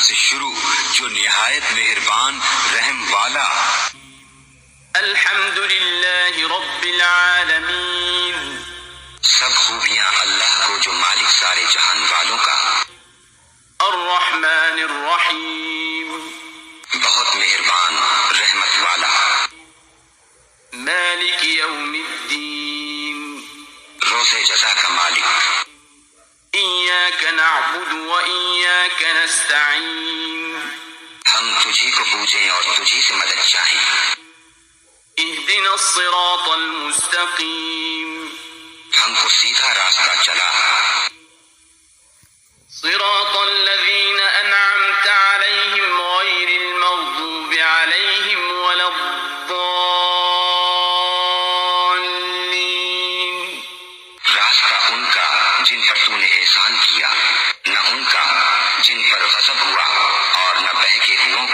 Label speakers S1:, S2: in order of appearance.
S1: سے شروع جو نہایت مہربان رحم والا۔
S2: الحمد للہ رب العالمین،
S1: سب خوبیاں اللہ کو جو مالک سارے جہان والوں کا۔
S2: الرحمن الرحیم،
S1: بہت مہربان رحمت والا۔
S2: مالک یوم الدین،
S1: روز جزا کا مالک۔
S2: ایاک نعبد و ایاک نستعین،
S1: ہم تجھی کو پوجیں اور تجھی سے مدد چاہیں۔
S2: اہدنا الصراط المستقیم،
S1: ہم کو سیدھا راستہ چلا۔
S2: صراط الذین انعمت علیہم غیر المغضوب علیہم ولا الضالین،
S1: راستہ ان کا جن پر تو نے احسان کیا، نہ ان کا جن پر غضب ہوا اور نہ بہکے ہوئوں